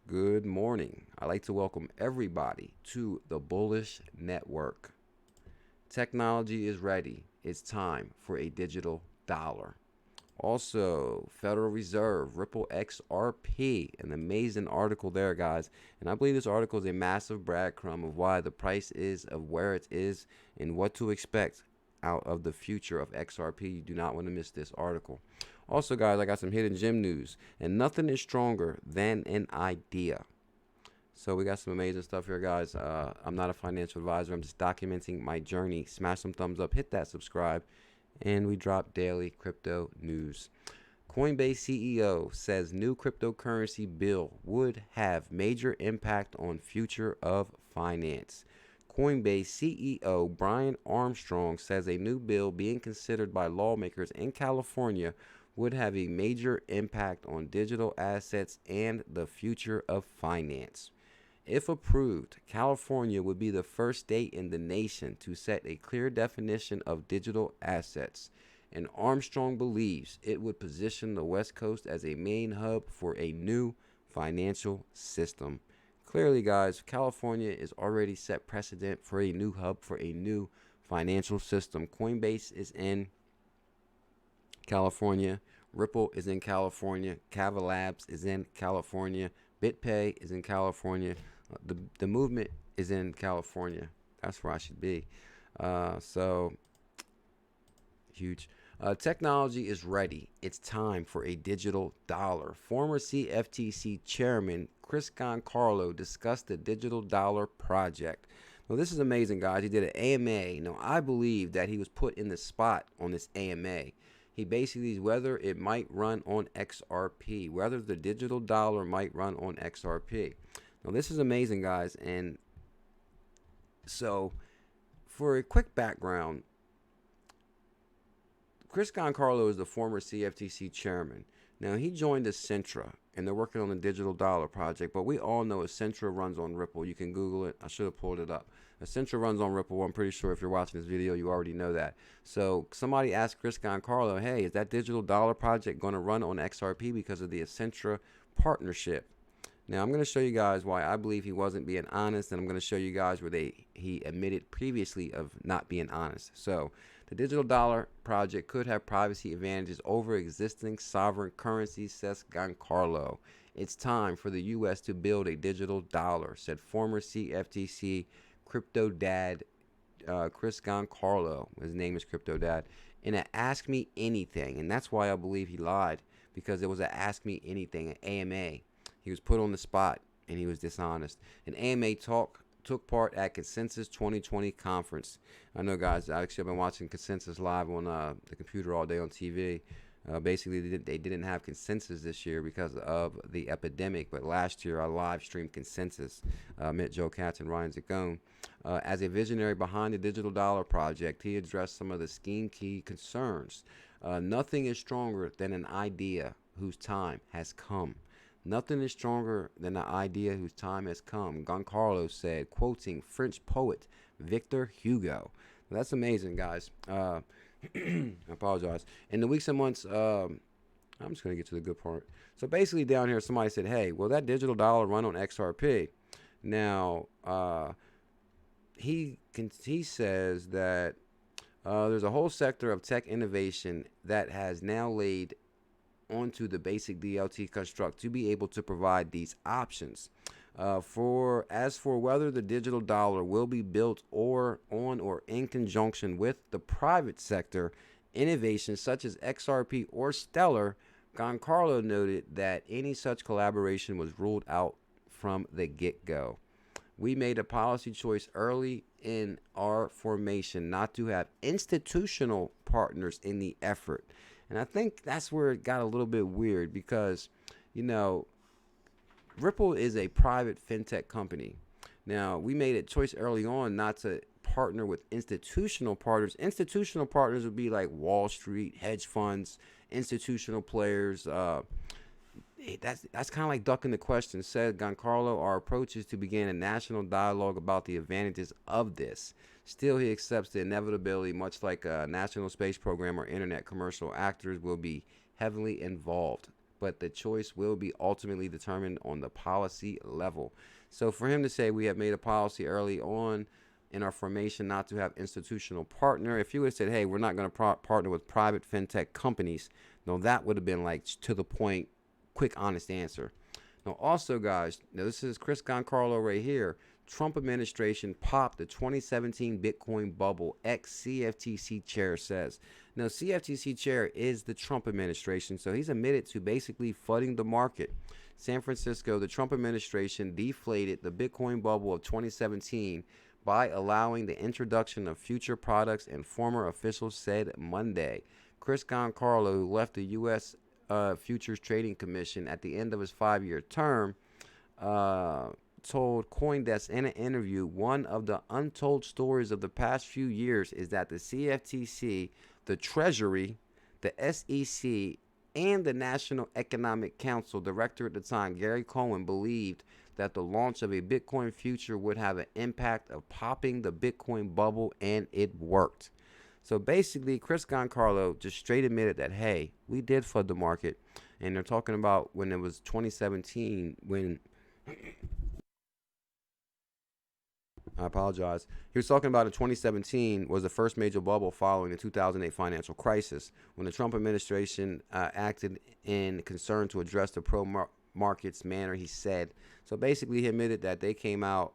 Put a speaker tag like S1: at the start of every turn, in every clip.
S1: Good morning. I'd like to welcome everybody to the Bullish Network. Technology is ready. It's time for a digital dollar. Also, Federal Reserve, Ripple XRP, an amazing article there, guys. And I believe this article is a massive breadcrumb of why the price is of where it is and what to expect out of the future of XRP. You do not want to miss this article. Also, guys, I got some hidden gem news, and nothing is stronger than an idea. So we got some amazing stuff here, guys. I'm not a financial advisor. I'm just documenting my journey. Smash some thumbs up, hit that subscribe, and we drop daily crypto news. Coinbase CEO says new cryptocurrency bill would have major impact on future of finance. Coinbase CEO Brian Armstrong says a new bill being considered by lawmakers in California would have a major impact on digital assets and the future of finance. If approved, California would be the first state in the nation to set a clear definition of digital assets, and Armstrong believes it would position the West Coast as a main hub for a new financial system. Clearly, guys, California is already set precedent for a new hub for a new financial system. Coinbase is in California. Ripple is in California. Kava Labs is in California. BitPay is in California. The movement is in California. That's where I should be. So huge. Technology is ready. It's time for a digital dollar. Former CFTC chairman Chris Giancarlo discussed the digital dollar project. Now, this is amazing, guys. He did an AMA. Now, I believe that he was put in the spot on this AMA. He basically is whether it might run on XRP, whether the digital dollar might run on XRP. Now, this is amazing, guys. And so, for a quick background, Chris Giancarlo is the former CFTC chairman. Now, he joined Accentra, and they're working on the digital dollar project. But we all know Accentra runs on Ripple. You can Google it. I should have pulled it up. Accentra runs on Ripple. I'm pretty sure if you're watching this video, you already know that. So somebody asked Chris Giancarlo, hey, is that digital dollar project going to run on XRP because of the Accentra partnership? Now, I'm going to show you guys why I believe he wasn't being honest, and I'm going to show you guys where he admitted previously of not being honest. So the digital dollar project could have privacy advantages over existing sovereign currencies, says Giancarlo. It's time for the U.S. to build a digital dollar, said former CFTC Crypto Dad Chris Giancarlo. His name is Crypto Dad. In an Ask Me Anything, and that's why I believe he lied, because it was an Ask Me Anything, an AMA. He was put on the spot, and he was dishonest. An AMA took part at Consensus 2020 conference. I know, guys, I've been watching Consensus live on the computer all day on TV. Basically, they didn't have Consensus this year because of the epidemic, but last year I live streamed Consensus. Met Joe Katz and Ryan Zagone. As a visionary behind the Digital Dollar Project, he addressed some of the scheme key concerns. Nothing is stronger than an idea whose time has come. Nothing is stronger than an idea whose time has come, Giancarlo said, quoting French poet Victor Hugo. That's amazing, guys. I apologize. In the weeks and months, I'm just going to get to the good part. So basically down here, somebody said, hey, will that digital dollar run on XRP? Now, he says that there's a whole sector of tech innovation that has now laid onto the basic DLT construct to be able to provide these options. As for whether the digital dollar will be built or in conjunction with the private sector innovations such as XRP or Stellar, Giancarlo noted that any such collaboration was ruled out from the get-go. We made a policy choice early in our formation not to have institutional partners in the effort. And I think that's where it got a little bit weird because, you know, Ripple is a private fintech company. Now, we made a choice early on not to partner with institutional partners. Institutional partners would be like Wall Street, hedge funds, institutional players. That's kind of like ducking the question, said Giancarlo. Our approach is to begin a national dialogue about the advantages of this. Still, he accepts the inevitability, much like a national space program or internet commercial actors will be heavily involved. but the choice will be ultimately determined on the policy level. So for him to say we have made a policy early on in our formation not to have institutional partner, if you would have said, hey, we're not going to partner with private fintech companies, no, that would have been like to the point, quick, honest answer. Now, also, guys, now this is Chris Giancarlo right here. Trump administration popped the 2017 Bitcoin bubble, ex-CFTC chair says. Now, CFTC chair is the Trump administration, so he's admitted to basically flooding the market. San Francisco, the Trump administration deflated the Bitcoin bubble of 2017 by allowing the introduction of future products, and former officials said Monday. Chris Giancarlo, who left the U.S. Futures Trading Commission at the end of his 5-year term, told CoinDesk in an interview, one of the untold stories of the past few years is that the CFTC, the Treasury, the SEC, and the National Economic Council director at the time, Gary Cohen, believed that the launch of a Bitcoin future would have an impact of popping the Bitcoin bubble, and it worked. So basically, Chris Giancarlo just straight admitted that, hey, we did flood the market. And they're talking about when it was 2017, when I apologize. He was talking about in 2017 was the first major bubble following the 2008 financial crisis, when the Trump administration acted in concern to address the pro-markets manner, he said. So basically, he admitted that they came out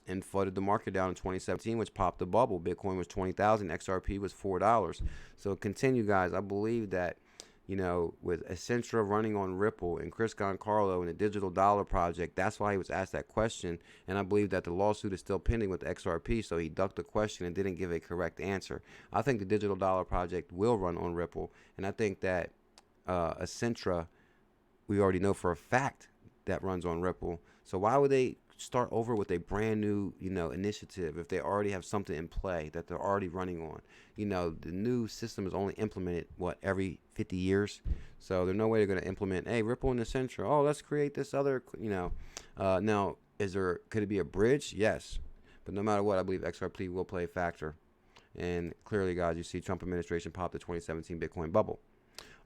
S1: and flooded the market down in 2017, which popped the bubble. Bitcoin was 20,000, XRP was $4. So continue, guys. I believe that, you know, with Accenture running on Ripple and Chris Giancarlo and the Digital Dollar Project, that's why he was asked that question. And I believe that the lawsuit is still pending with XRP, so he ducked the question and didn't give a correct answer. I think the Digital Dollar Project will run on Ripple, and I think that Accenture, we already know for a fact that runs on Ripple. So why would they start over with a brand new, you know, initiative if they already have something in play that they're already running on? You know, the new system is only implemented, what, every 50 years? So there's no way they're going to implement, hey, Ripple and Accenture, oh, let's create this other, you know. Now, could it be a bridge? Yes. But no matter what, I believe XRP will play a factor. And clearly, guys, you see Trump administration pop the 2017 Bitcoin bubble.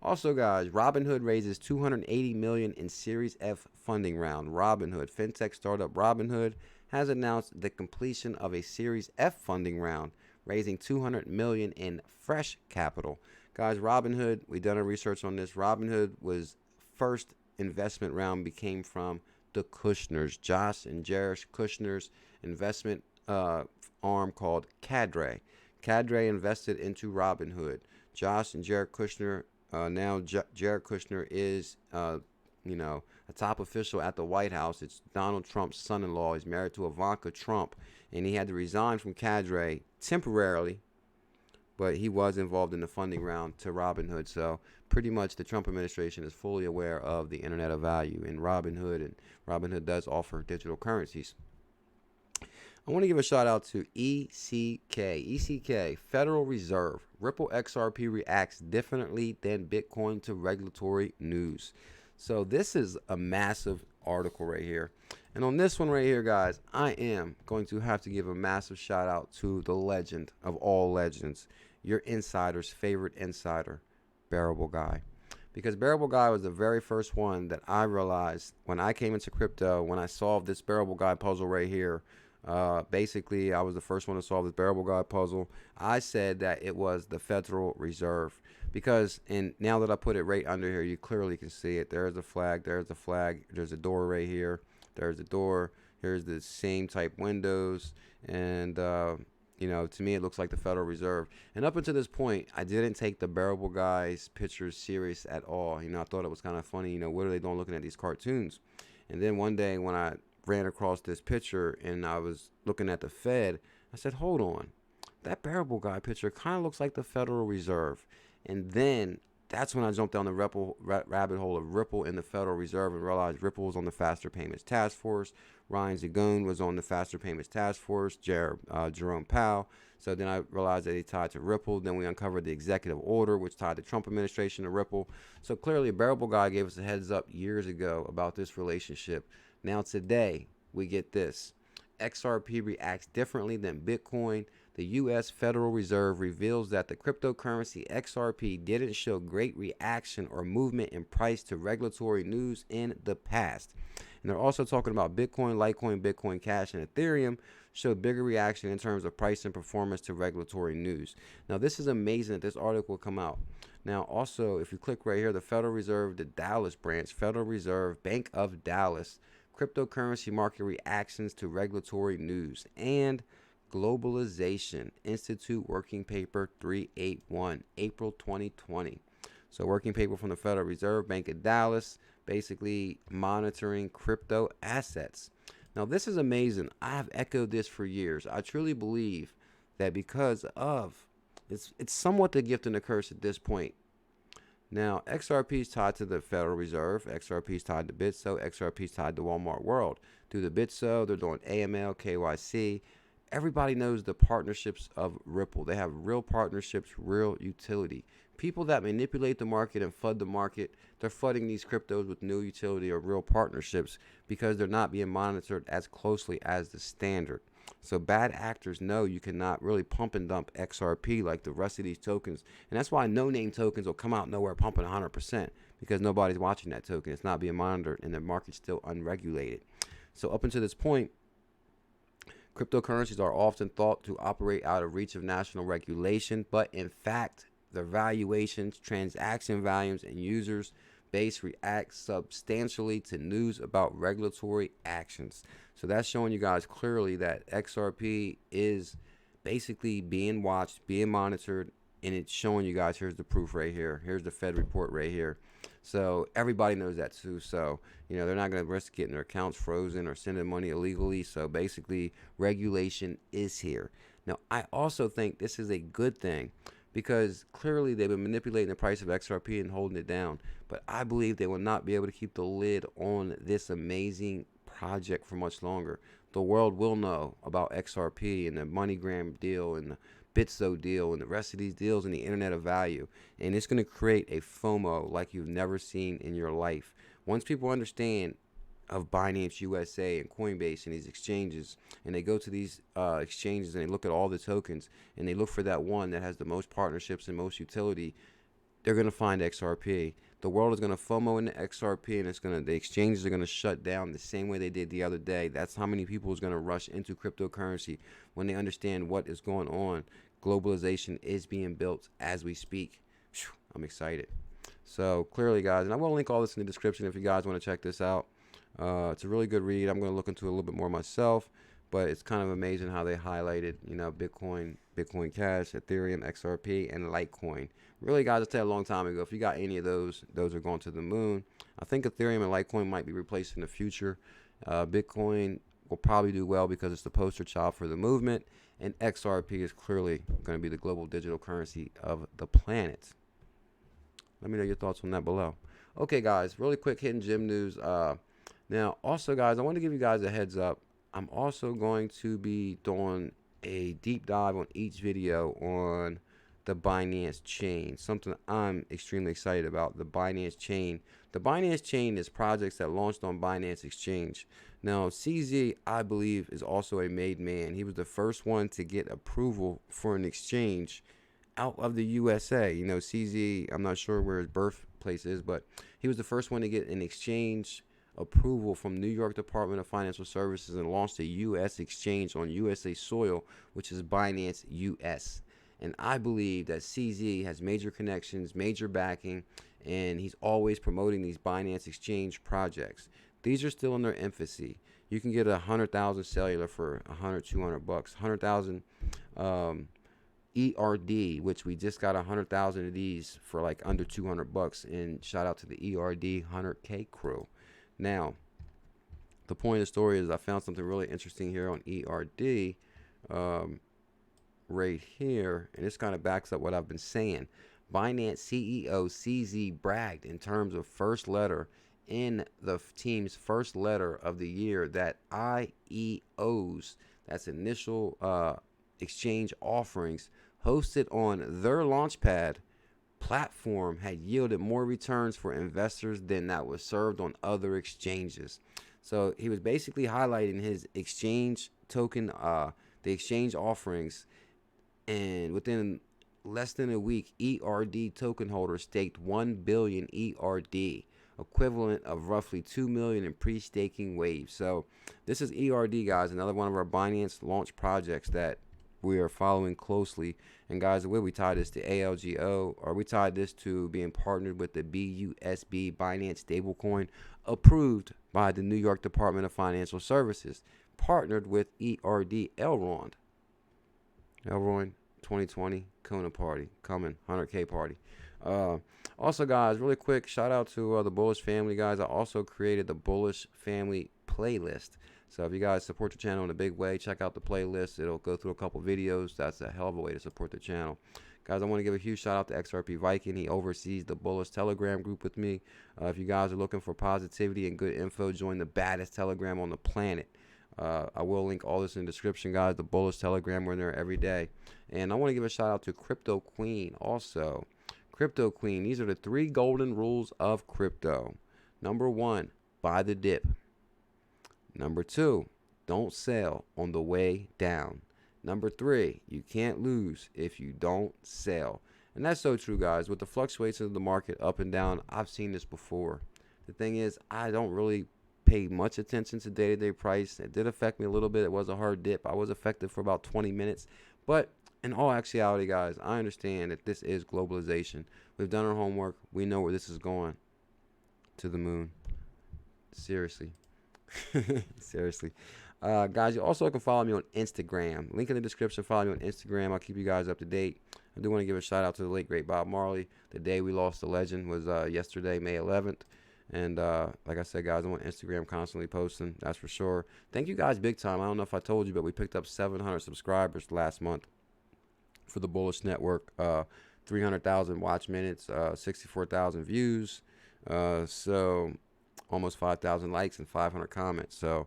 S1: Also, guys, Robinhood raises $280 million in Series F funding round. Robinhood, fintech startup Robinhood, has announced the completion of a Series F funding round, raising $200 million in fresh capital. Guys, Robinhood, we've done our research on this. Robinhood was first investment round came from the Kushners, Josh and Jared Kushner's investment arm called Cadre. Cadre invested into Robinhood. Josh and Jared Kushner. Now Jared Kushner is, you know, a top official at the White House. It's Donald Trump's son-in-law. He's married to Ivanka Trump, and he had to resign from Cadre temporarily, but he was involved in the funding round to Robinhood. So pretty much the Trump administration is fully aware of the Internet of Value in Robinhood, and Robinhood does offer digital currencies. I want to give a shout out to ECK. ECK, Federal Reserve. Ripple XRP reacts differently than Bitcoin to regulatory news. So this is a massive article right here. And on this one right here, guys, I am going to have to give a massive shout out to the legend of all legends, your insider's favorite insider, Bearable Guy. Because Bearable Guy was the very first one that I realized when I came into crypto, when I solved this Bearable Guy puzzle right here. Basically, I was the first one to solve this Bearable Guy puzzle. I said that it was the Federal Reserve because, and now that I put it right under here, you clearly can see it. There's a flag. There's a flag. There's a door right here. There's a door. Here's the same type windows. And, you know, to me, it looks like the Federal Reserve. And up until this point, I didn't take the Bearable Guy's pictures serious at all. You know, I thought it was kind of funny. You know, what are they doing looking at these cartoons? And then one day when I ran across this picture and I was looking at the Fed, I said, hold on, that Bearable Guy picture kind of looks like the Federal Reserve. And then that's when I jumped down the rabbit hole of Ripple and the Federal Reserve and realized Ripple was on the Faster Payments Task Force. Ryan Zagone was on the Faster Payments Task Force, Jerome Powell. So then I realized that he tied to Ripple. Then we uncovered the executive order, which tied the Trump administration to Ripple. So clearly, a Bearable Guy gave us a heads up years ago about this relationship. Now today, we get this. XRP reacts differently than Bitcoin. The U.S. Federal Reserve reveals that the cryptocurrency XRP didn't show great reaction or movement in price to regulatory news in the past. And they're also talking about Bitcoin, Litecoin, Bitcoin Cash, and Ethereum showed bigger reaction in terms of price and performance to regulatory news. Now, this is amazing that this article will come out. Now, also, if you click right here, the Federal Reserve, the Dallas branch, Federal Reserve, Bank of Dallas, cryptocurrency market reactions to regulatory news, and Globalization Institute Working Paper 381, April 2020. So working paper from the Federal Reserve Bank of Dallas, basically monitoring crypto assets. Now, this is amazing. I have echoed this for years. I truly believe that because of, it's somewhat the gift and the curse at this point. Now, XRP is tied to the Federal Reserve. XRP is tied to Bitso. XRP is tied to Walmart World. Through the Bitso, they're doing AML, KYC. Everybody knows the partnerships of Ripple. They have real partnerships, real utility. People that manipulate the market and flood the market, they're flooding these cryptos with no utility or real partnerships because they're not being monitored as closely as the standard. So bad actors know you cannot really pump and dump XRP like the rest of these tokens. And that's why no-name tokens will come out nowhere pumping 100% because nobody's watching that token. It's not being monitored and the market's still unregulated. So up until this point, cryptocurrencies are often thought to operate out of reach of national regulation, but in fact, the valuations, transaction volumes, and users base react substantially to news about regulatory actions. So that's showing you guys clearly that XRP is basically being watched, being monitored, and it's showing you guys, here's the proof right here. Here's the Fed report right here. So everybody knows that too. So, they're not going to risk getting their accounts frozen or sending money illegally. So basically, regulation is here. Now, I also think this is a good thing because clearly they've been manipulating the price of XRP and holding it down. But I believe they will not be able to keep the lid on this amazing project for much longer. The world will know about XRP and the MoneyGram deal and the Bitso deal and the rest of these deals and the internet of value. And it's going to create a FOMO like you've never seen in your life. Once people understand of Binance USA and Coinbase and these exchanges, and they go to these exchanges and they look at all the tokens and they look for that one that has the most partnerships and most utility, they're going to find XRP. The world is going to FOMO into XRP, and the exchanges are going to shut down the same way they did the other day. That's how many people is going to rush into cryptocurrency when they understand what is going on. Globalization is being built as we speak. Whew, I'm excited. So clearly, guys, and I will link all this in the description if you guys want to check this out. It's a really good read. I'm going to look into it a little bit more myself, but it's kind of amazing how they highlighted, Bitcoin, Bitcoin Cash, Ethereum, XRP, and Litecoin. Really, guys, I said a long time ago, if you got any of those are going to the moon. I think Ethereum and Litecoin might be replaced in the future. Bitcoin will probably do well because it's the poster child for the movement, and XRP is clearly going to be the global digital currency of the planet. Let me know your thoughts on that below. Okay, guys, really quick hidden gem news. Now, also, guys, I want to give you guys a heads up. I'm also going to be doing a deep dive on each video on the Binance chain, something I'm extremely excited about, the Binance chain. The Binance chain is projects that launched on Binance Exchange. Now, CZ, I believe, is also a made man. He was the first one to get approval for an exchange out of the USA. CZ, I'm not sure where his birthplace is, but he was the first one to get an exchange approval from New York Department of Financial Services and launched a U.S. exchange on USA soil, which is Binance US. And I believe that CZ has major connections, major backing, and he's always promoting these Binance exchange projects. These are still in their infancy. You can get 100,000 cellular for 100, 200 bucks, 100,000 ERD, which we just got 100,000 of these for like under 200 bucks. And shout out to the ERD 100K crew. Now, the point of the story is I found something really interesting here on ERD right here, and this kind of backs up what I've been saying. Binance CEO CZ bragged in terms of first letter in the team's first letter of the year that IEOs, that's initial exchange offerings, hosted on their launchpad platform had yielded more returns for investors than that was served on other exchanges. So he was basically highlighting his exchange token, the exchange offerings And within less than a week, ERD token holders staked 1 billion ERD, equivalent of roughly 2 million in pre-staking waves. So this is ERD, guys, another one of our Binance launch projects that we are following closely. And guys, the way we tie this to ALGO, or we tied this to being partnered with the BUSB Binance stablecoin, approved by the New York Department of Financial Services, partnered with ERD Elrond. 2020 Kona party coming, 100K party. Also, guys, really quick shout out to the Bullish family, guys. I also created the Bullish family playlist. So if you guys support the channel in a big way, check out the playlist. It'll go through a couple videos. That's a hell of a way to support the channel. Guys, I want to give a huge shout out to XRP Viking. He oversees the Bullish Telegram group with me. If you guys are looking for positivity and good info, join the baddest Telegram on the planet. I will link all this in the description, guys. The Bullish Telegram, we're in there every day. And I want to give a shout out to Crypto Queen also. Crypto Queen, these are the 3 golden rules of crypto. Number 1, buy the dip. Number 2, don't sell on the way down. Number 3, you can't lose if you don't sell. And that's so true, guys. With the fluctuations of the market up and down, I've seen this before. The thing is, I don't really pay much attention to day-to-day price. It did affect me a little bit. It was a hard dip. I was affected for about 20 minutes. But in all actuality, guys, I understand that this is globalization. We've done our homework. We know where this is going. To the moon. Seriously. Seriously. Guys, you also can follow me on Instagram. Link in the description. Follow me on Instagram. I'll keep you guys up to date. I do want to give a shout out to the late, great Bob Marley. The day we lost the legend was yesterday, May 11th. And like I said, guys, I'm on Instagram constantly posting. That's for sure. Thank you guys big time. I don't know if I told you, but we picked up 700 subscribers last month for the Bullish Network. 300,000 watch minutes, 64,000 views. So almost 5,000 likes and 500 comments. So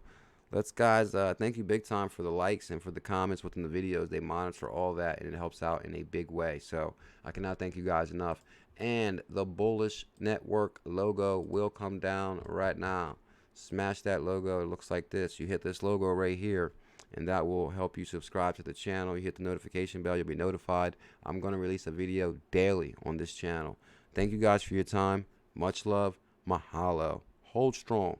S1: let's, guys, thank you big time for the likes and for the comments within the videos. They monitor all that, and it helps out in a big way. So I cannot thank you guys enough. And the Bullish Network logo will come down right now. Smash that logo. It looks like this. You hit this logo right here, and that will help you subscribe to the channel. You hit the notification bell. You'll be notified. I'm going to release a video daily on this channel. Thank you guys for your time. Much love. Mahalo. Hold strong.